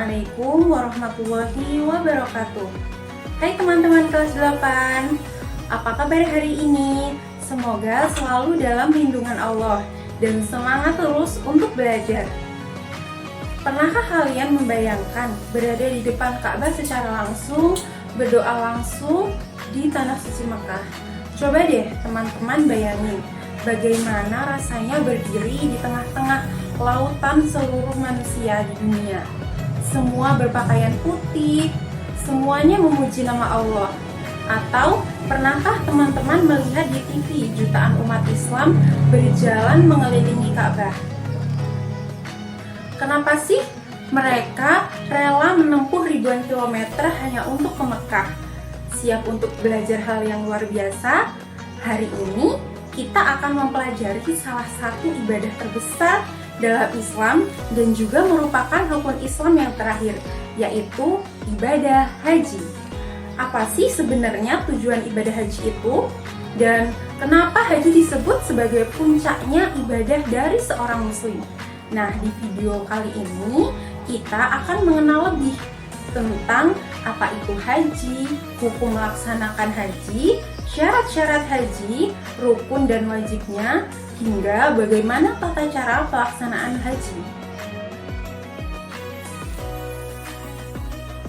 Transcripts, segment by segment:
Assalamualaikum warahmatullahi wabarakatuh. Hai teman-teman kelas 8, apa kabar hari ini? Semoga selalu dalam lindungan Allah dan semangat terus untuk belajar. Pernahkah kalian membayangkan berada di depan Ka'bah secara langsung, berdoa langsung di tanah suci Mekah? Coba deh teman-teman bayangin bagaimana rasanya berdiri di tengah-tengah lautan seluruh manusia di dunia. Semua berpakaian putih, semuanya memuji nama Allah. Atau pernahkah teman-teman melihat di TV jutaan umat Islam berjalan mengelilingi Ka'bah? Kenapa sih mereka rela menempuh ribuan kilometer hanya untuk ke Mekah? Siap untuk belajar hal yang luar biasa? Hari ini kita akan mempelajari salah satu ibadah terbesar dalam Islam dan juga merupakan rukun Islam yang terakhir, yaitu ibadah haji. Apa sih sebenarnya tujuan ibadah haji itu? Dan kenapa haji disebut sebagai puncaknya ibadah dari seorang muslim? Nah, di video kali ini kita akan mengenal lebih tentang apa itu haji, hukum melaksanakan haji, syarat-syarat haji, rukun dan wajibnya, hingga bagaimana tata cara pelaksanaan haji.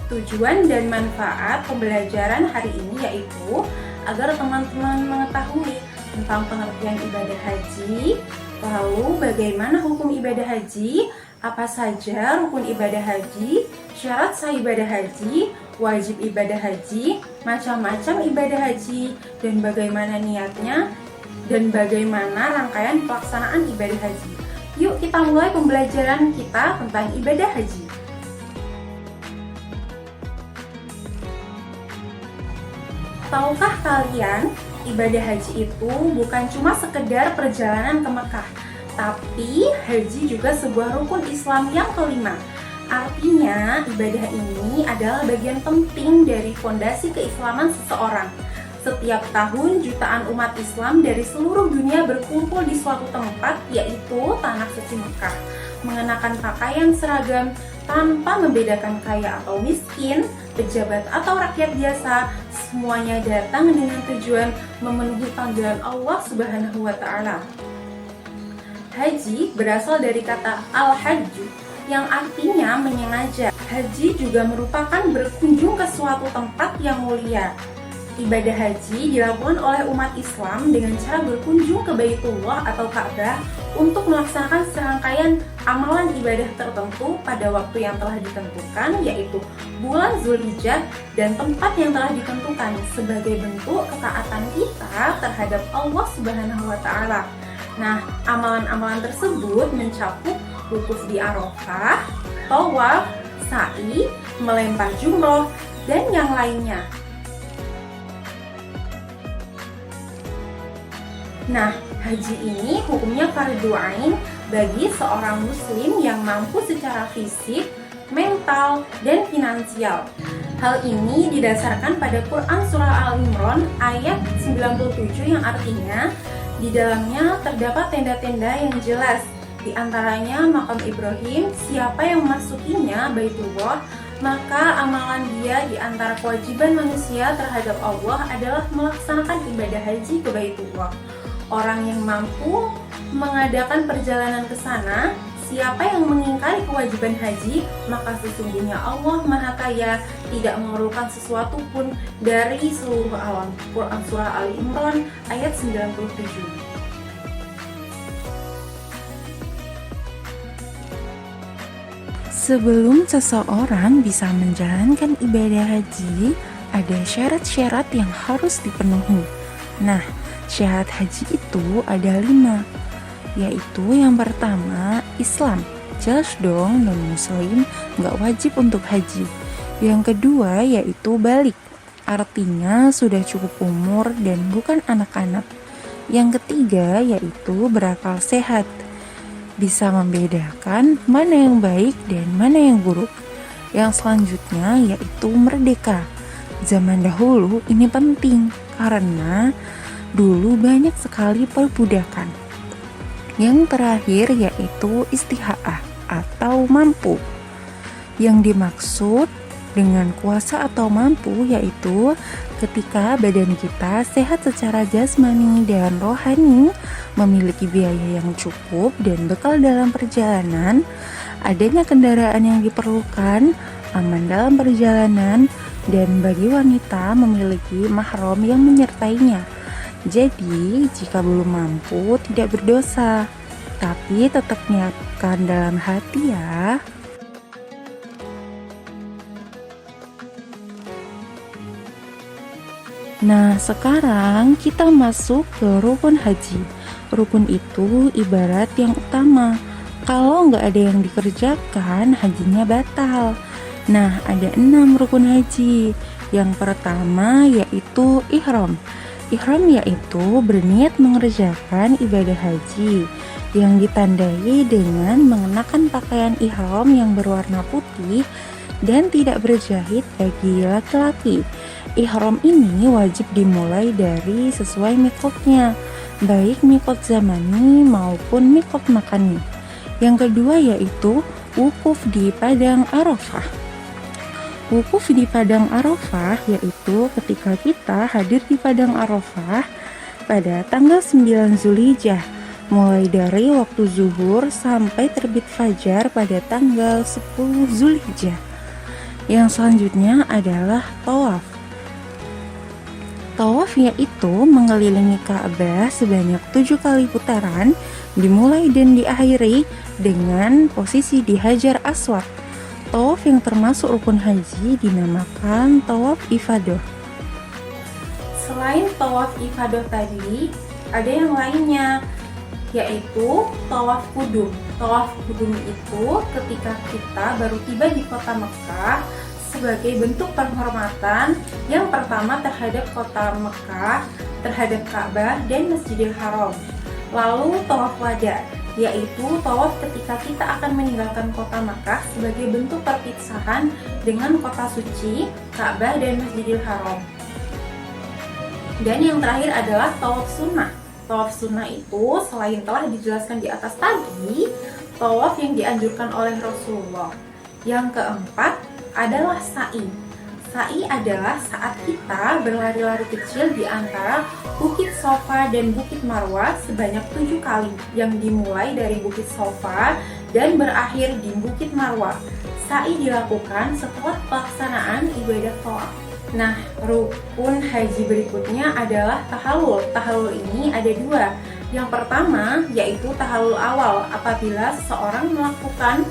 Tujuan dan manfaat pembelajaran hari ini yaitu agar teman-teman mengetahui tentang pengertian ibadah haji, lalu bagaimana hukum ibadah haji, apa saja rukun ibadah haji, syarat sah ibadah haji, wajib ibadah haji, macam-macam ibadah haji, dan bagaimana niatnya, dan bagaimana rangkaian pelaksanaan ibadah haji. Yuk kita mulai pembelajaran kita tentang ibadah haji. Tahukah kalian, ibadah haji itu bukan cuma sekedar perjalanan ke Mekah, tapi haji juga sebuah rukun Islam yang kelima. Artinya, ibadah ini adalah bagian penting dari fondasi keislaman seseorang. Setiap tahun, jutaan umat Islam dari seluruh dunia berkumpul di suatu tempat, yaitu Tanah Suci Mekah, mengenakan pakaian seragam tanpa membedakan kaya atau miskin, pejabat atau rakyat biasa. Semuanya datang dengan tujuan memenuhi panggilan Allah Subhanahu wa Ta'ala. Haji berasal dari kata al-hajju, yang artinya menyengaja. Haji juga merupakan berkunjung ke suatu tempat yang mulia. Ibadah haji dilakukan oleh umat Islam dengan cara berkunjung ke Baitullah atau Ka'bah untuk melaksanakan serangkaian amalan ibadah tertentu pada waktu yang telah ditentukan, yaitu bulan Zulhijjah dan tempat yang telah ditentukan sebagai bentuk ketaatan kita terhadap Allah Subhanahu wa Ta'ala. Nah, amalan-amalan tersebut mencakup wukuf di Arafah, tawaf, sa'i, melempar jumroh, dan yang lainnya. Nah, haji ini hukumnya fardhu ain bagi seorang muslim yang mampu secara fisik, mental, dan finansial. Hal ini didasarkan pada Quran Surah Al-Imran ayat 97 yang artinya di dalamnya terdapat tenda-tenda yang jelas, di antaranya makam Ibrahim. Siapa yang memasukinya Baitullah, maka amalan dia di antara kewajiban manusia terhadap Allah adalah melaksanakan ibadah haji ke Baitullah. Orang yang mampu mengadakan perjalanan ke sana, siapa yang mengingkari kewajiban haji, maka sesungguhnya Allah Maha Kaya, tidak memerlukan sesuatu pun dari seluruh alam. Quran Surah Al-Imran ayat 97. Sebelum seseorang bisa menjalankan ibadah haji, ada syarat-syarat yang harus dipenuhi. Nah, syarat haji itu ada 5, yaitu yang pertama, Islam. Jelas dong, non-muslim nggak wajib untuk haji. Yang kedua yaitu balik, artinya sudah cukup umur dan bukan anak-anak. Yang ketiga yaitu berakal sehat, bisa membedakan mana yang baik dan mana yang buruk. Yang selanjutnya yaitu merdeka. Zaman dahulu ini penting karena dulu banyak sekali perbudakan. Yang terakhir yaitu istiha'ah atau mampu. Yang dimaksud dengan kuasa atau mampu yaitu ketika badan kita sehat secara jasmani dan rohani, memiliki biaya yang cukup dan bekal dalam perjalanan, adanya kendaraan yang diperlukan, aman dalam perjalanan, dan bagi wanita memiliki mahram yang menyertainya. Jadi, jika belum mampu tidak berdosa, tapi tetap niatkan dalam hati ya. Nah, sekarang kita masuk ke rukun haji. Rukun itu ibarat yang utama. Kalau nggak ada yang dikerjakan, hajinya batal. Nah, ada 6 rukun haji. Yang pertama yaitu ihram. Ihram yaitu berniat mengerjakan ibadah haji yang ditandai dengan mengenakan pakaian ihram yang berwarna putih dan tidak berjahit bagi laki-laki. Ihram ini wajib dimulai dari sesuai mikotnya, baik mikot zamani maupun mikot makani. Yang kedua yaitu wukuf di Padang Arafah. Wukuf di Padang Arafah yaitu ketika kita hadir di Padang Arafah pada tanggal 9 Zulhijjah, mulai dari waktu zuhur sampai terbit fajar pada tanggal 10 Zulhijjah. Yang selanjutnya adalah tawaf. Tawaf yaitu mengelilingi Ka'bah sebanyak 7 kali putaran, dimulai dan diakhiri dengan posisi di Hajar Aswad. Tawaf yang termasuk rukun haji dinamakan tawaf ifadah. Selain tawaf ifadah tadi, ada yang lainnya, yaitu tawaf kudum. Tawaf kudum itu ketika kita baru tiba di kota Mekah sebagai bentuk penghormatan yang pertama terhadap kota Mekah, terhadap Ka'bah dan Masjidil Haram. Lalu tawaf wada, yaitu tawaf ketika kita akan meninggalkan kota Mekah sebagai bentuk perpisahan dengan kota suci, Ka'bah dan Masjidil Haram. Dan yang terakhir adalah tawaf sunnah. Tawaf sunnah itu selain telah dijelaskan di atas tadi, tawaf yang dianjurkan oleh Rasulullah. Yang keempat adalah sa'i. Sa'i adalah saat kita berlari-lari kecil di antara Bukit Sofa dan Bukit Marwah sebanyak 7 kali, yang dimulai dari Bukit Sofa dan berakhir di Bukit Marwah. Sa'i dilakukan setelah pelaksanaan ibadah tawaf. Nah, rukun haji berikutnya adalah tahallul. Tahallul ini ada 2. Yang pertama yaitu tahallul awal, apabila seorang melakukan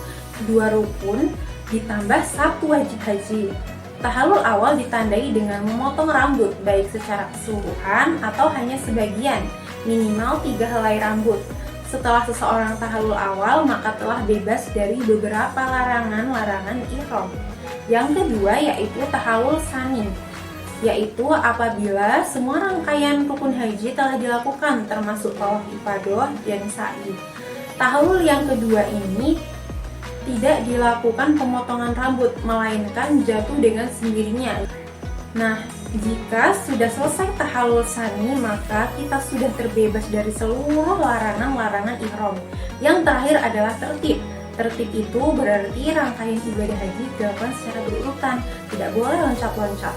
2 rukun ditambah 1 wajib haji. Tahallul awal ditandai dengan memotong rambut, baik secara keseluruhan atau hanya sebagian, minimal 3 helai rambut. Setelah seseorang tahallul awal, maka telah bebas dari beberapa larangan-larangan ihram. Yang kedua yaitu tahallul tsani, yaitu apabila semua rangkaian rukun haji telah dilakukan, termasuk tawaf ifadah dan sa'i. Tahallul yang kedua ini tidak dilakukan pemotongan rambut, melainkan jatuh dengan sendirinya. Nah, jika sudah selesai tahallul tsani, maka kita sudah terbebas dari seluruh larangan-larangan ihram. Yang terakhir adalah tertib. Tertib itu berarti rangkaian ibadah haji dilakukan secara berurutan, tidak boleh loncat-loncat.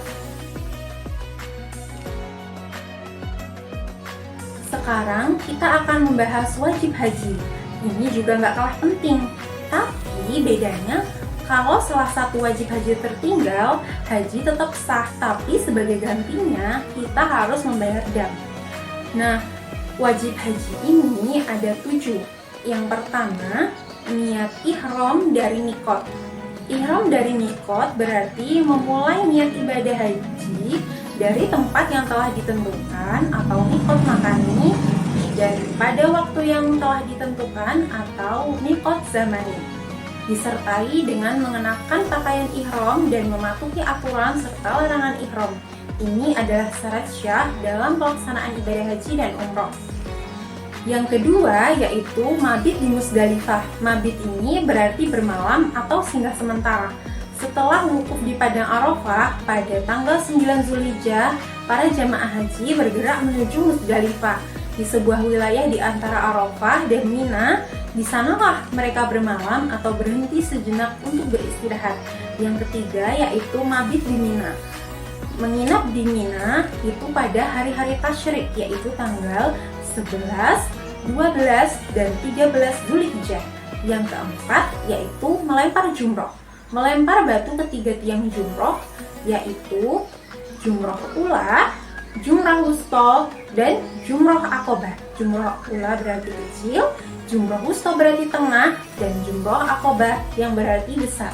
Sekarang kita akan membahas wajib haji. Ini juga nggak kalah penting, tapi bedanya kalau salah satu wajib haji tertinggal, haji tetap sah, tapi sebagai gantinya kita harus membayar dam. Nah, wajib haji ini ada 7. Yang pertama, niat ihram dari mikot. Ihram dari mikot berarti memulai niat ibadah haji dari tempat yang telah ditentukan atau mikot makani, dan pada waktu yang telah ditentukan atau mikot zamani, disertai dengan mengenakan pakaian ihram dan mematuhi aturan serta larangan ihram. Ini adalah syarat syah dalam pelaksanaan ibadah haji dan umroh. Yang kedua yaitu mabit di Musdalifah. Mabit ini berarti bermalam atau singgah sementara. Setelah wukuf di Padang Arafah pada tanggal 9 Zulhijjah, para jamaah haji bergerak menuju Musdalifah, di sebuah wilayah di antara Arafah dan Mina Di sanalah mereka bermalam atau berhenti sejenak untuk beristirahat. Yang ketiga yaitu mabit di Mina. Menginap di Mina itu pada hari-hari tasyrik, yaitu tanggal 11, 12, dan 13 Zulhijjah. Yang keempat yaitu melempar jumroh. Melempar batu ketiga tiang jumroh, yaitu jumroh ula, jumroh wusta, dan jumroh akobah. Jumroh ula berarti kecil, jumroh wusta berarti tengah, dan jumroh akobah yang berarti besar.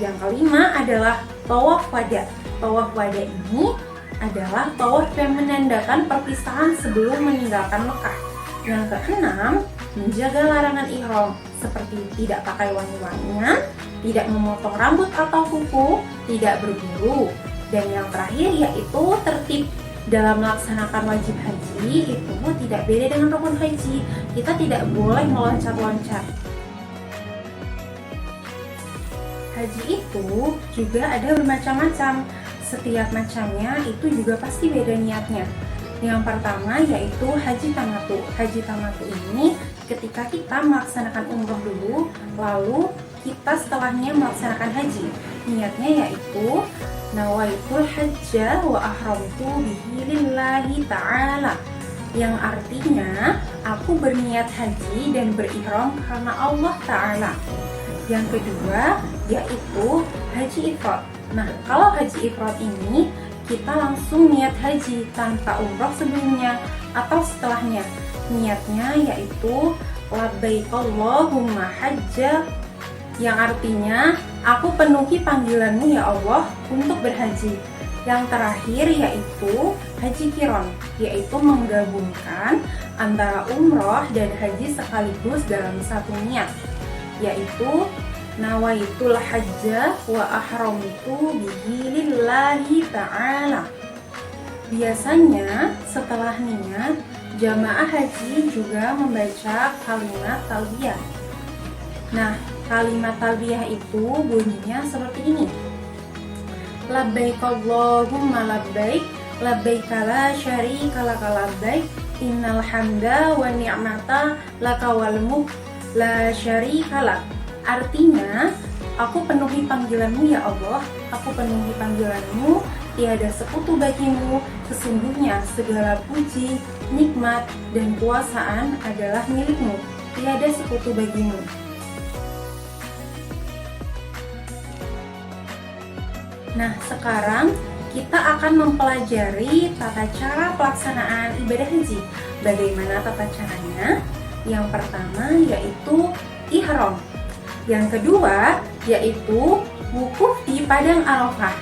Yang kelima adalah tawaf wada. Tawaf wada ini adalah tawaf yang menandakan perpisahan sebelum meninggalkan Mekah. Yang keenam, menjaga larangan ihram seperti tidak pakai wangi-wangian, tidak memotong rambut atau kuku, tidak berburu. Dan yang terakhir yaitu tertib dalam melaksanakan wajib haji itu tidak beda dengan rukun haji. Kita tidak boleh meloncat-loncat. Haji itu juga ada bermacam-macam. Setiap macamnya itu juga pasti beda niatnya. Yang pertama yaitu haji tamatu. Haji tamatu ini ketika kita melaksanakan umroh dulu, lalu kita setelahnya melaksanakan haji. Niatnya yaitu nawaitul hajja wa ahramtu bihi lillahi ta'ala, yang artinya aku berniat haji dan berihram karena Allah Ta'ala. Yang kedua yaitu haji ifrad. Nah, kalau haji ifrad ini kita langsung niat haji tanpa umroh sebelumnya atau setelahnya. Niatnya yaitu labbaik Allahumma hajja, yang artinya aku penuhi panggilanmu ya Allah untuk berhaji. Yang terakhir yaitu haji kiron, yaitu menggabungkan antara umroh dan haji sekaligus dalam satu niat, yaitu nawaitul hajja wa ahramtu bihi lillahi ta'ala. Biasanya setelah niat, jamaah haji juga membaca kalimat talbiyah. Nah, kalimat talbiyah itu bunyinya seperti ini. Labbaik Allahumma labbaik, labbaik la syarika laka labbaik, innal hamda wa ni'mata laka wal mulk la syarika lak. Artinya, aku penuhi panggilanmu ya Allah, aku penuhi panggilanmu, tiada sekutu bagimu, sesungguhnya segala puji, nikmat, dan kuasaan adalah milikmu, tiada sekutu bagimu. Nah, sekarang kita akan mempelajari tata cara pelaksanaan ibadah haji. Bagaimana tata caranya? Yang pertama yaitu ihram. Yang kedua yaitu wukuf di Padang Arafah,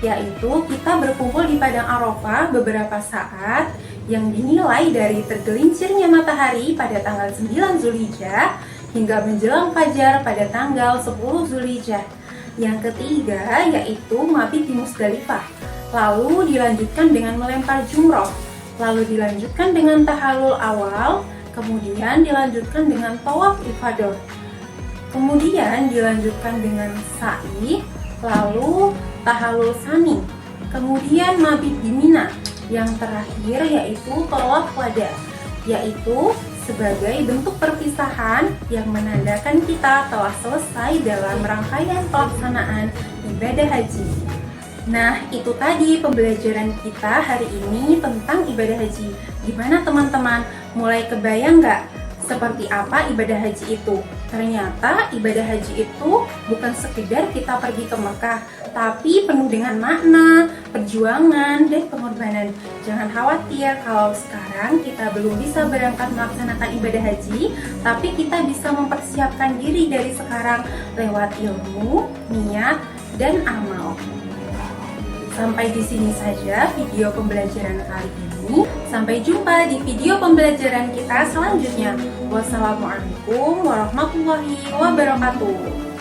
yaitu kita berkumpul di Padang Arafah beberapa saat yang dinilai dari tergelincirnya matahari pada tanggal 9 Zulhijjah hingga menjelang fajar pada tanggal 10 Zulhijjah. Yang ketiga yaitu mabit di Musdalifah, lalu dilanjutkan dengan melempar jumroh, lalu dilanjutkan dengan tahallul awal, kemudian dilanjutkan dengan tawaf ifadah, kemudian dilanjutkan dengan sa'i, lalu tahallul sani, kemudian mabit di Mina. Yang terakhir yaitu tawaf wada, yaitu sebagai bentuk perpisahan yang menandakan kita telah selesai dalam rangkaian pelaksanaan ibadah haji. Nah, itu tadi pembelajaran kita hari ini tentang ibadah haji. Gimana teman-teman? Mulai kebayang nggak seperti apa ibadah haji itu? Ternyata ibadah haji itu bukan sekedar kita pergi ke Mekah, tapi penuh dengan makna, perjuangan, dan pengorbanan. Jangan khawatir kalau sekarang kita belum bisa berangkat melaksanakan ibadah haji, tapi kita bisa mempersiapkan diri dari sekarang lewat ilmu, niat, dan amal. Sampai di sini saja video pembelajaran kali ini. Sampai jumpa di video pembelajaran kita selanjutnya. Wassalamualaikum warahmatullahi wabarakatuh.